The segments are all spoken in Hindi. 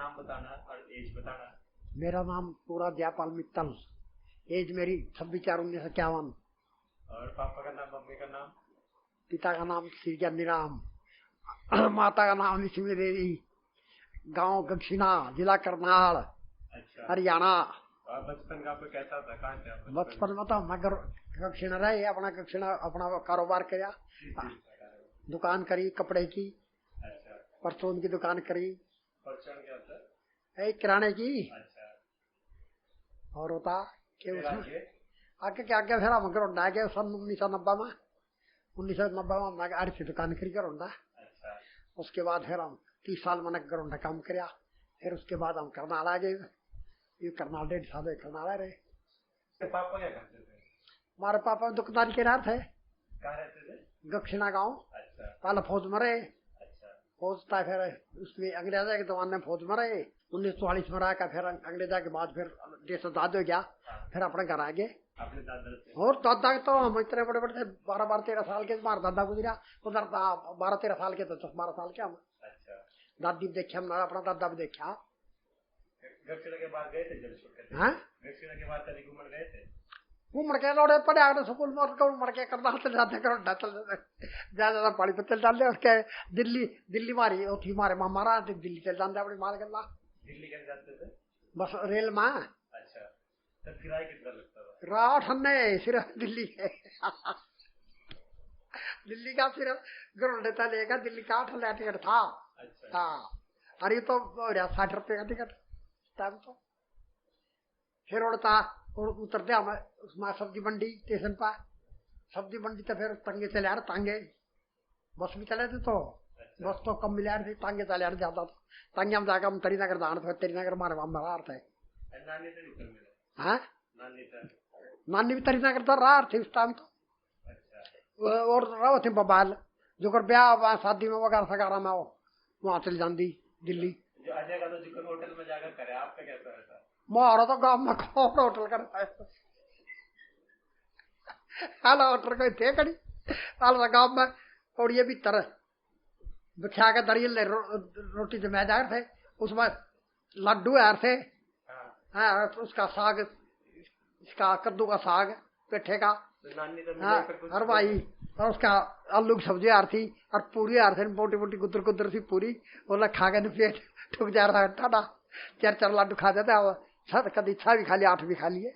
नाम बताना और एज बताना। मेरा नाम पूरा जयपाल मित्तल, एज मेरी 26/4/1951। और पापा का नाम, मम्मी का नाम? पिता का नाम श्री ज्ञानीराम, माता का नाम लक्ष्मी देवी, गांव गक्षिणा, जिला करनाल, अच्छा, हरियाणा। और बचपन का आपका कैसा था, कहाँ थे आप बचपन में तो मैं गक्षिणा रहे, अपना कारोबार किया, दुकान करी कपड़े की। अच्छा, परचून की दुकान करी। परचून क्या होता है? किराने की। अच्छा, और होता कि उसमें आगे क्या आगे फिर हम करोंडा के सन 1990 में मैं आड़ी की दुकान करी करोंडा। अच्छा, उसके बाद फिर हम 30 साल मैंने करोंडा काम किया। फिर उसके बाद हम करनाल आ गए। ये करनाल 1.5 साल करनाल रहे। पापा क्या करते थे? हमारे पापा दुकानदारी के रात है। कहाँ रहते थे? गक्षिणा गाँव। अच्छा, पहले फौज में रहे। अच्छा, फौज था, फिर उसमें अंग्रेजा के जमाने में फौज में रहे। 1944 में रहा। फिर अंग्रेजा के बाद फिर देश आजाद हो गया। फिर अपने घर आ गए। अपने दादा से? और दादा तो हम इतने बड़े बड़े थे, 12-13 साल के। हमारा दादा गुजरा उधर 12-13 साल के, तो 10-12 साल के हम। अच्छा, दादी भी देखा हमने, अपना दादा भी देखा। गक्षिणा के बाद गए थे जब छोटे थे? हाँ, गक्षिणा के बाद कभी घूमने गए थे? घूमड़ के लौड़े पड़े आगे स्कूल में, उमड़ के करना चल जाते करोंडा चल जाते, ज्यादा पानी पे चल जाते। उसके दिल्ली मारी थी, हमारे मामा रहा, दिल्ली चल जाते अपनी माल गल्ला। दिल्ली कैसे जाते थे? बस रेल में। अच्छा, तब किराया कितना लगता था? रात हमने सिर्फ दिल्ली के दिल्ली का सिर्फ ग्राउंड था लेगा, दिल्ली का 8 टिकट था। अच्छा, हाँ, अरे तो 60 रुपये का टिकट टाइम तो। फिर उड़ता और उतरते हम उसमें सब्जी मंडी स्टेशन पर। सब्जी मंडी तो फिर तंगे चले आ रहे, तांगे बस भी चले थे तो। अच्छा, बस तो कम मिले आ रही थी, तांगे चले आ रहे ज्यादा। तो तांगे हम जाकर हम तरीनगर दान थे, तरीनगर मारे वहां मरा थे। नानी से भी मिले? हाँ, नानी से? नानी भी तरीनगर तो रहा थी उस टाइम तो। अच्छा, और रहो थे बबाल जो कर ब्याह शादी में वगैरह सगारा में हो, वहां चली जाती दिल्ली। जो अजय का तो जिक्र होटल में जाकर करे, आपका कैसा रहता? मारा तो गाँव में कौन होटल करता है, हाल होटल कोई थे कड़ी। हाल गाँव में और ये भी तरह बिछा के दरियल रोटी जमा जा थे, उसमें लड्डू यार थे। हाँ, उसका साग, इसका कद्दू का साग, पेठे का। हाँ, और भाई, और उसका आलू की सब्जी यार थी, और पूरी यार थी, मोटी मोटी गुदर गुदर सी पूरी। बोला खा के पेट ठुक जा रहा था। 4-4 लड्डू खा जाते, कभी 6 भी खा लिया, 8 भी खा लिए।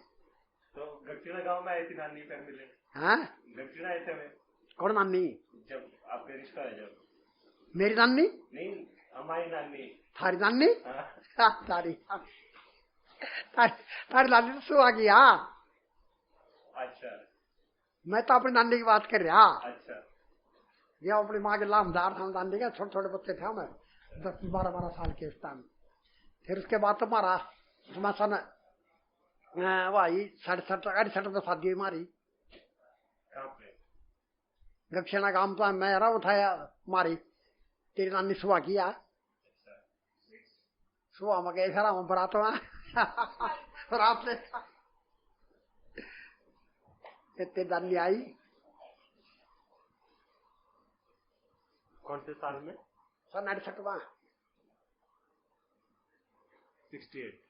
तो गक्षिणा गांव में आई थी नानी फिर मिले? हाँ, गक्षिणा आए थे में? कौन नानी? जब आपके रिश्ता है जब? मेरी नानी नहीं, हमारी नानी। थारी नानी? हाँ, तारी नानी तो सो आ गया। अच्छा, मैं तो अपनी नानी की बात कर रहा। अच्छा, ये अपनी माँ के लामदार था नानी का। छोटे छोटे बच्चे थे हमें, 10-12 साल के इस टाइम। फिर उसके बाद तो हमारा सन वही 67-68 में शादी हुई हमारी। कहाँ पे? गक्षिणा गांव तो मैं रहा उठाया मारी। तेरी नानी सुबह किया। सुबह में गए फिर हम बरात में रात से इतने नानी आई। कौन से साल में? सन 68 में। 68?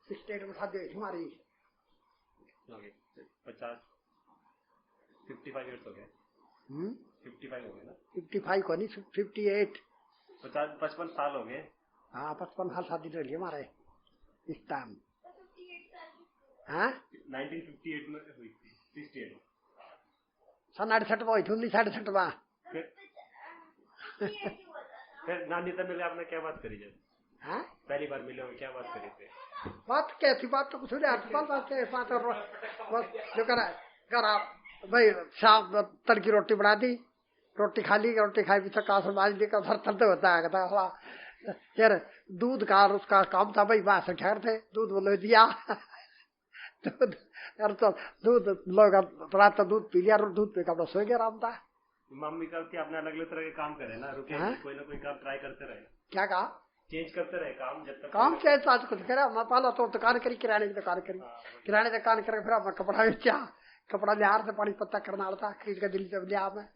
68 में शादी हुई थी हमारी। 55 ईयर्स हो गए? 55 हो गए ना? 55 को नहीं, 58। 55 साल हो गए। हाँ, 55 साल शादी रही हमारे इस टाइम। हाँ, 1958 में हुई थी। 68 सन 68 में हुई थी, 1968 में। फिर नानी से मिले आपने, क्या बात करी जब? हाँ, पहली बार मिले हो क्या बात करी थे? बात कैसी बात तो कुछ नहीं। बात बस जो करा भाई, शाम तड़की रोटी बना दी, रोटी खा ली, रोटी खाई पीछे कास बाज दी, सर चलते होता है। फिर दूध का उसका काम था भाई, वहां से ठहर थे, दूध बोलो दिया दूध, तो दूध लोग रात का दूध पी लिया, दूध पी का सो गया आराम था। मम्मी का कि आपने अलग अलग तरह के काम करे ना, रुके कोई ना कोई काम ट्राई करते रहे। क्या कहा? चेंज करते रहे काम, जब तक काम चेंज आज कुछ करे। मैं पहला तो दुकान करी, किराने की दुकान करी। किराने की दुकान करके फिर मैं कपड़ा बेचा। कपड़ा लिया से पानी पत्ता करना था, खरीद के दिल्ली से लिया मैं।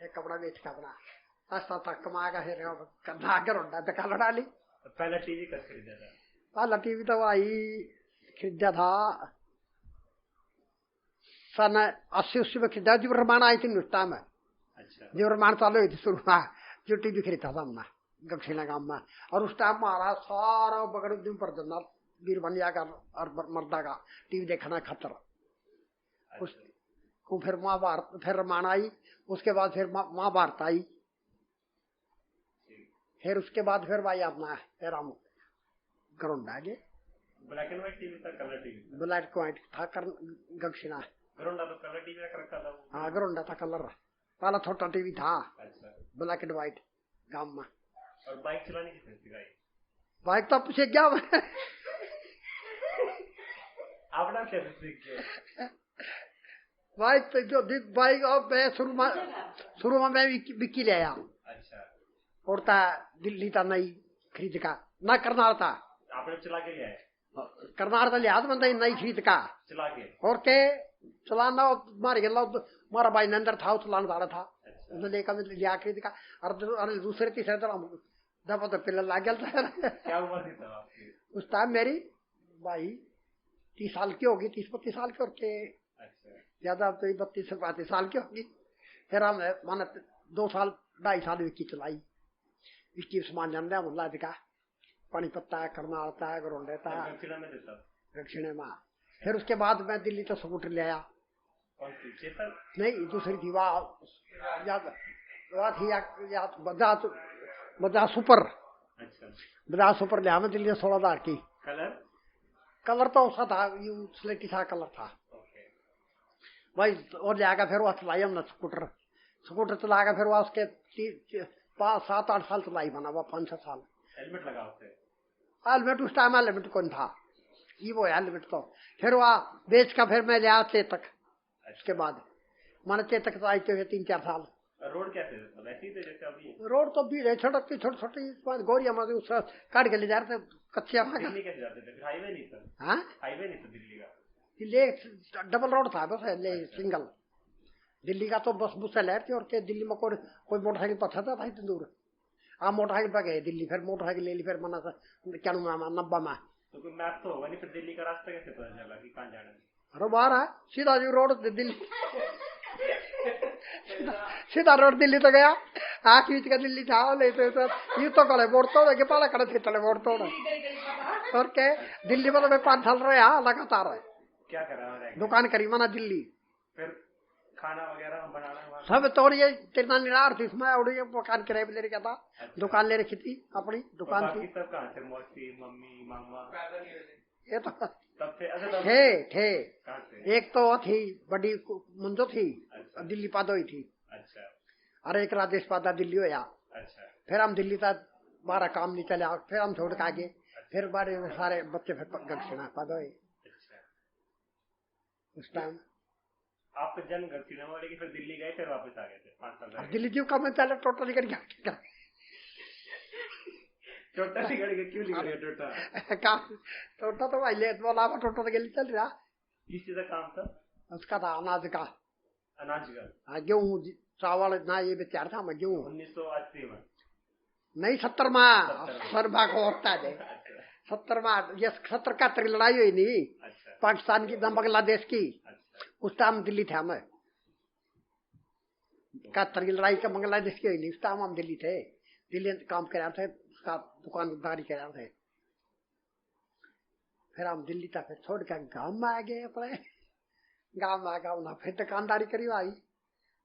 एक कपड़ा बेच के अपना रास्ता तक कमाएगा, फिर करना घरोंडा दुकान डाली। पहला टीवी कब खरीदा था? पहला टीवी तो भाई खरीदा था सन 80 में खरीदा, जब रमान आई थी उस टाइम में। अच्छा। जब रमान चालू हुई थी शुरू में, जो टीवी खरीदा था हमने गक्षिला गांव में। और उस टाइम हमारा सारा बगड़ दिन पर जन्ना वीर बनिया का और मर्दा का टीवी देखना खतर। उसको फिर महाभारत, फिर रामायण आई, उसके बाद फिर महाभारत आई, फिर उसके बाद फिर भाई अपना फिर हम गरुंडा गए। ब्लैक एंड व्हाइट टीवी था, colour TV? Black and white था गक्षिणा। गरुंडा तो कलर टीवी रखा था। हाँ गरुंडा था कलर, पहला छोटा टीवी था। अच्छा। ब्लैक एंड व्हाइट गांव में। और बाइक चलानी किसने सिखाई? बाइक तो पीछे गया मैं। आपने कैसे सीख गए? बाइक तो जो बाइक अब मैं शुरू में मैं विक्की ले आया। अच्छा। और था दिल्ली था नई खरीद का, ना करनाल था। आपने चला के लिया? करनाल था लिया था नई खरीद का चला के। और के चलाना मारे गला मारा भाई नंदर था, चलाना जा रहा था। अच्छा। उसने लेकर लिया खरीद का। और दूसरे तीसरे तरह दबा तो पिल्ला लाग गया था। क्या उम्र थी तब आपकी? उस टाइम मेरी भाई 30 साल की होगी, 30-32 साल की। और के ज्यादा तो 32-35 साल की होगी। फिर हम माना 2 साल 2.5 साल विक्की चलाई। विक्की सामान जान दिया मुला दिखा, पानी पत्ता करनाल था, गरोंडे था, दक्षिण में। फिर उसके बाद मैं दिल्ली तो स्कूटर ले आया। कौन सी? चेतक? नहीं दूसरी थी, वह थी बजाज सुपर। अच्छा। बजाज सुपर लिया मैं दिल्ली 16,000 की। कलर तो उसका था स्लेटी सा कलर था भाई। और लिया फिर वह चलाई हमने स्कूटर चलाया। फिर वह उसके 5-7-8 साल चलाई, बना हुआ 5-6 साल। हेलमेट लगा होते? हेलमेट उस टाइम हेलमेट कौन था, ये वो हेलमेट तो फिर वह बेच का फिर मैं लिया चेतक। उसके बाद मैंने चेतक चलाई थे 3-4 साल। रोड कैसे वैसे ही थे जैसे अभी? रोड तो भी सड़क की छोटी गोरिया में उसका काट के ले जा रहे थे कच्चिया। दिल्ली कैसे जाते थे? हाईवे नहीं था? हाँ हाईवे नहीं था दिल्ली का? दिल्ली डबल रोड था बस, सिंगल। दिल्ली का तो बस बुस लहरती। और के दिल्ली में कोई मोटरसाइकिल पथरता था इतनी दूर। आप मोटरसाइकिल पर गए दिल्ली, फिर मोटरसाइकिल ले ली, फिर मना क्या 90 में। तो कोई मैप तो होगा नहीं, फिर दिल्ली का रास्ता कैसे पता चला कि कहाँ जाना है? अरे बाहर है सीधा जो रोड दिल्ली। सीधा रोड दिल्ली तो गया। हाँ खींच का दिल्ली था ले तो कले वोट तोड़ के पाला करे चले वोट तोड़। और के दिल्ली में तो मैं 5 साल रहा लगातार है। क्या करा? दुकान करी मना दिल्ली। फिर खाना वगैरह बनाना सब तोड़िए तेरना निरार थी इसमें। और ये दुकान किराए पे ले रखा था। अच्छा। दुकान ले रखी थी अपनी दुकान थी। सब कहाँ थे? मौसी मम्मी मामा? ये तो थे। एक तो थी बड़ी मुंजो थी। अच्छा। दिल्ली पादोई थी। अच्छा। और एक राजेश पादा दिल्ली होया। अच्छा। फिर हम दिल्ली तक हमारा काम नहीं चला, फिर हम छोड़ के आगे। अच्छा। फिर बारे सारे बच्चे फिर गक्षिणा पादोई। अच्छा। उस टाइम आपका जन्म गक्षिणा हुआ, लेकिन फिर दिल्ली गए, फिर वापस आ गए थे 5 साल? दिल्ली जी का मैं चला टोटली कर गया। टोटा क्यों लिख रहे टोटा? टोटा तो भाई ले बोला टोटा तो चल रहा। किस चीज का काम था? उसका था अनाज का। अनाज का? हाँ गेहूँ चावल ना ये बेचार था मैं गेहूँ। 1980 में? नहीं 70 में। 70 को होता है 70 में। ये 70-71 की लड़ाई हुई नहीं। अच्छा। पाकिस्तान की बांग्लादेश की। अच्छा। उस टाइम दिल्ली थे हमें। 71 की लड़ाई का बांग्लादेश की हुई नहीं, उस टाइम हम दिल्ली थे। दिल्ली काम कर रहे थे, दुकानदारी कर रहे थे। फिर हम दिल्ली तक फिर छोड़ कर गांव में आ गए अपने। गांव में आ गया फिर दुकानदारी करी भाई।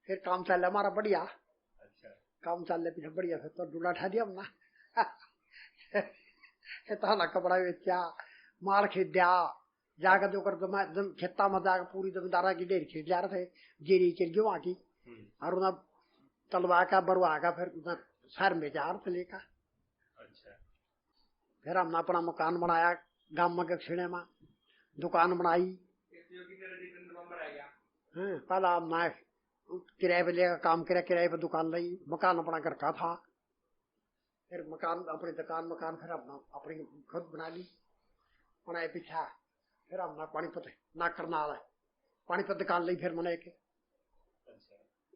फिर काम चल हमारा बढ़िया। अच्छा। काम चल पीछे बढ़िया। फिर तो डूला ठा दिया हमने। तो कपड़ा बेचा, माल खरीदा जाकर जो कर खेता में जाकर पूरी जमींदारा की डेरी खरीद जा रहे थे। जेरी चल गई वहां की। और उन्हें तलवा का बरवा का फिर शहर में जा रहे लेकर। अच्छा। फिर हमने अपना मकान बनाया गांव में गक्षिणे में, दुकान बनाई। पहला हमने किराए पे लेकर काम किया, किराए पे दुकान ली, मकान अपना घर का था। फिर मकान अपनी दुकान मकान फिर अपना अपनी खुद बना ली, बनाए पीछा। फिर हमने पानीपत ना करनाल है पानीपत दुकान ली फिर मैंने एक।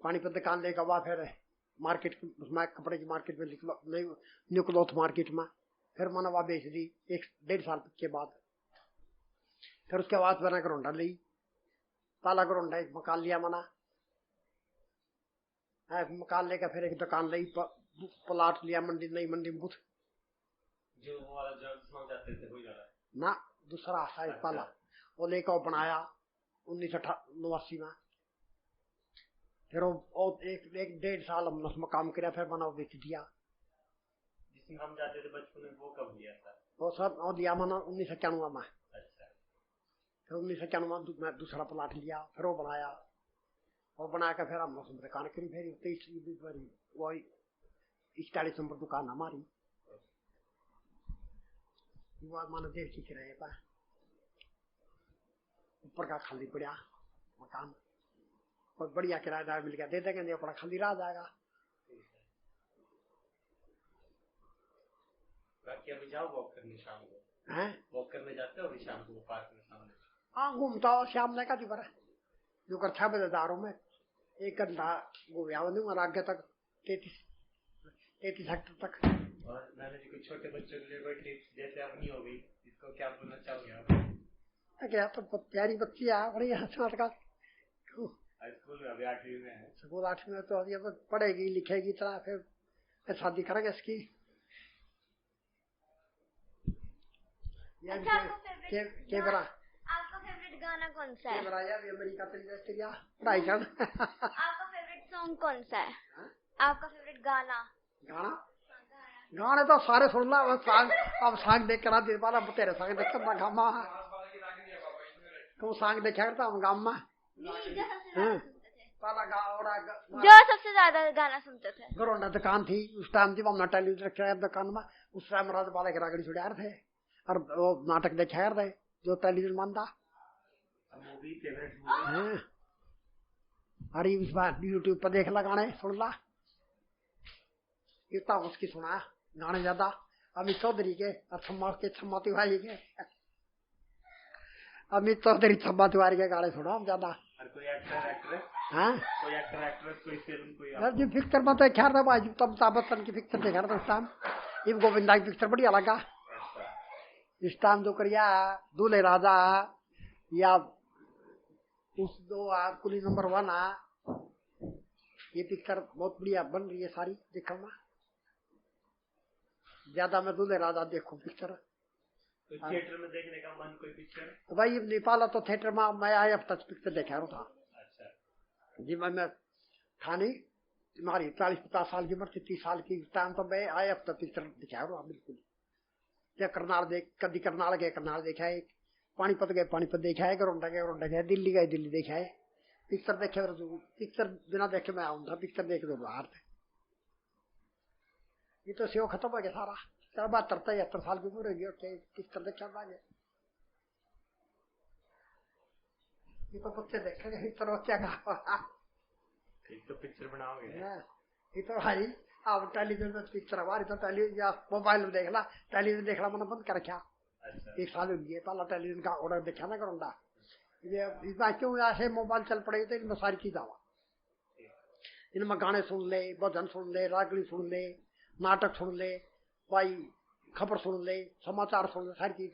पानीपत दुकान लेकर हुआ, फिर मार्केट उसमें कपड़े की मार्केट में निकलो तो मार्केट में, फिर मैंने वहाँ बेच दी 1-1.5 साल के बाद। फिर उसके बाद मैंने ग्रोंडा ली, ताला ग्रोंडा एक मकान लिया मैंने, मकान लेकर फिर एक दुकान ली, प्लाट लिया मंडी, नई मंडी में बुध जो वाला जाते थे वही वाला ना, दूसरा साइज पाला वो लेकर बनाया 1989 में। फिर वो 1-1.5 साल हमने उसमें काम किया, फिर मैंने वो बेच दिया। जिसमें हम जाते थे बचपन में, वो कब लिया था? वो सब वो दिया मैंने 1991 में। अच्छा। फिर 1991 में दूसरा प्लाट लिया, फिर वो बनाया, वो बना कर फिर हमने उसमें दुकान करी, फिर 23 वही 41 नंबर दुकान हमारी, मैंने देख के किराए पर, ऊपर का खाली पड़ा मकान, कोई बढ़िया किराएदार मिल गया दे देंगे, नहीं अपना खाली रह जाएगा। बाकी अभी जाओ वॉक करने शाम को? हैं? वॉक करने जाते हो अभी शाम को पार्क में सामने? हाँ घूमता हो शाम ने का पर जो कर 6 बजे दारों में 1 घंटा घूमया और आगे तक 33 हेक्टर तक। और मैंने जी कुछ छोटे बच्चों के लिए कोई टिप्स जैसे अपनी हो गई, इसको क्या बोलना चाहोगे आप? क्या तो प्यारी बच्ची है बड़ी हंसना का, स्कूल में अभी 8वीं में है। स्कूल 8वीं में, तो अभी अब पढ़ेगी लिखेगी इतना, फिर शादी करेंगे इसकी। अच्छा, आपका फेवरेट गाना कौन सा है? अमेरिका पढ़ाई कर। आपका फेवरेट सॉन्ग कौन सा है? आपका फेवरेट गाना? गाने तो सारे सुन ला, अब सांग देख कर आते वाला तेरे सांग देख कर गामा, तू सांग देखा करता हम गामा। जो सबसे ज्यादा गाना सुनते थे? ग्रोंडा दुकान थी उस टाइम थी, वहाँ टेलीविजन रखा दुकान में, उस टाइम राज बाले के रागड़ी छुड़ा रहे और वो नाटक देखा रहे जो टेलीविजन मानता। अरे इस बार यूट्यूब पर देख ला गाने, सुन ला, इतना उसकी सुना गाने ज्यादा। अमित चौधरी के और छम्मा तिवारी के, अमित चौधरी छम्मा तिवारी के गाने सुना ज्यादा। कोई एक्टर एक्ट्रेस? हाँ कोई एक्टर एक्ट्रेस, कोई फिल्म, कोई यार जी पिक्चर में तो ख्याल था भाई, अमिताभ बच्चन की पिक्चर देखा था उस टाइम, इव गोविंदा की पिक्चर बढ़िया लगा। इस टाइम जो करिया दूल्हे राजा या उस 2 कुली नंबर 1 ये पिक्चर बहुत बढ़िया बन रही है सारी देखना। ज्यादा मैं दूल्हे राजा देखूं पिक्चर। तो थिएटर में देखने का मन कोई पिक्चर? तो भाई नेपाल तो थिएटर में मैं आया अब तक पिक्चर देखा था। अच्छा जी मैं था नहीं, तुम्हारी 40-50 साल की उम्र थी, 30 साल की टाइम तो मैं आया अब तक पिक्चर दिखा रहा बिल्कुल। या करनाल कभी करनाल गए करनाल देखा है, पानीपत गए पानीपत देखा है, ग्रोंडा गए, दिल्ली गए दिल्ली देखा है। पिक्चर देखे पिक्चर बिना देखे मैं आऊंगा, पिक्चर देख दो बाहर थे। ये तो सेव खत्म हो गया सारा, 72-73 साल की उम्र होगी, पिक्चर देखा बागे। ये तो बच्चे देखेंगे पिक्चर, बच्चे का तो पिक्चर बनाओगे? ये तो भाई अब टेलीविजन में पिक्चर हमारी तो टेलीविजन या मोबाइल में देख ला, टेलीविजन देखना मैंने बंद कर रखा। अच्छा। 1 साल हो गया पहला टेलीविजन का ऑर्डर देखा ना करूंगा, ये इसमें क्यों ऐसे मोबाइल चल पड़े तो इनमें सारी चीज आवा, इनमें गाने सुन ले, भजन सुन ले, रागड़ी सुन ले, नाटक सुन ले, भाई खबर सुन ले, समाचार सुन ले, सारी चीज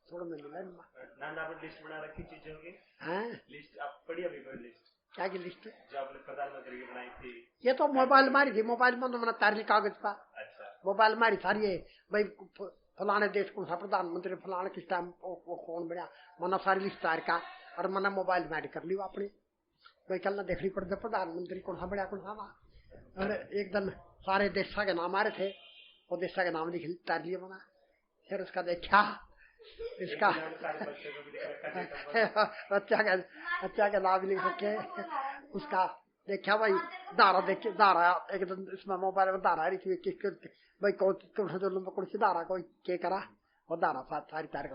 सुनने मिले इनमें। ना लिस्ट बना रखी चीजों की? हैं लिस्ट आप पढ़ी अभी कोई लिस्ट? क्या की लिस्ट? जो आपने प्रधानमंत्री की बनाई थी। ये तो मोबाइल मारी थी, मोबाइल में तो मैंने तारी कागज का। अच्छा। मोबाइल मारी सारी है भाई, फलाने देश कौन सा प्रधानमंत्री, फलाने किस टाइम कौन बना, मैंने सारी लिस्ट तैयार का और मैंने मोबाइल में ऐड कर ली अपनी भाई, कल ना देखनी पड़ती प्रधानमंत्री कौन सा बना कौन सा। और एक दिन सारे देशा के नाम आ रहे थे, वो देशा के नाम लिख तैयार लिए मैंने, फिर उसका देखा इसका बच्चा के नाम लिख सके, उसका देखा भाई धारा देखे, धारा एक दिन इसमें मोबाइल में धारा रही थी भाई कौन सी धारा कोई क्या करा, और धारा सारी सारी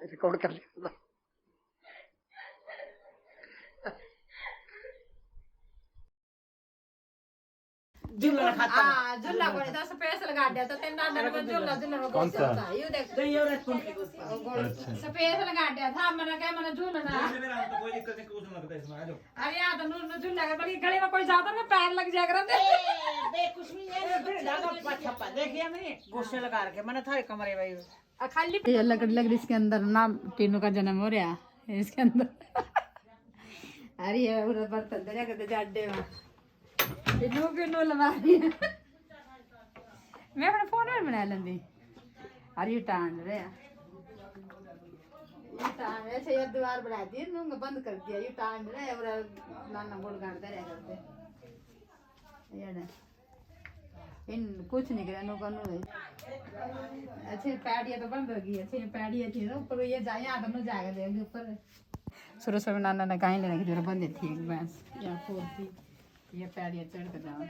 रिकॉर्ड कर लिया। झूला खाता हां झूला कोणी तर स्पेशल गाड्या तर त्यांना झूला झूला कोणता? येऊ दे एवढ्याच कोणती अच्छा स्पेशल गाड्या था मला काय मला झूलना मेरा तो कोई दिक्कत नहीं कुछ ना करता इसमें आ जाओ अरे यार तो झूला का बड़ी गले में कोई ज्यादा ना पैर लग जाया करते बे कुछ भी है फिर धागा पछपा देखिए मैंने गोश्त लगा के मैंने थारे कमरे भाई खाली ये लग इसके अंदर ना तीनों का जन्म हो रहा है इसके अंदर अरे ये पूरा बर्तन दे के जाडे में इनो के नो लगा रही है मैं अपने फोन में बना लेंदी अरे ये टांग रहे हैं ये टांग ऐसे ये दीवार बना दी नूंगा बंद कर दिया ये टांग रहे हैं और नाना गोड़ काटते रह करते ये ना इन कुछ नहीं करे नो कनु है अच्छे पैडिया तो बंद हो गई अच्छे पैडिया थी ना ऊपर ये जाए यहाँ तो जाएगा देंगे ऊपर शुरू से नाना ने गाय लेने की जरूरत बंद थी एक भैंस या फोर थी ये पैडिया चढ़ कर जाओ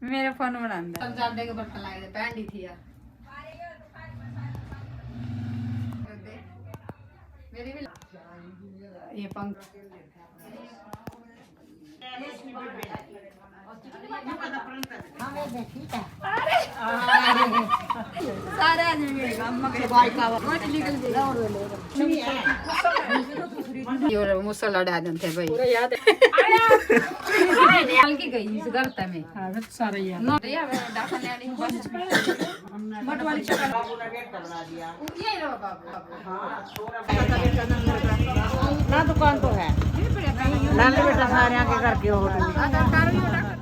मेरे फोन में अंदर सब जाने के बर्तन लाए थे पैंडी थी यार मेरी भी ये पंख सारे आदमी मेरे अम्मा के भाई का रोटी निकल गई ये मुसला डाल थे भाई पूरा याद है हल्की गई इस घर में हां सारा याद ना या डाकने वाली बस मट वाली शक्ल बाबू ने गेट बना दिया ये रो बाबू हां ना दुकान तो है लाल बेटा सारे आके घर के हो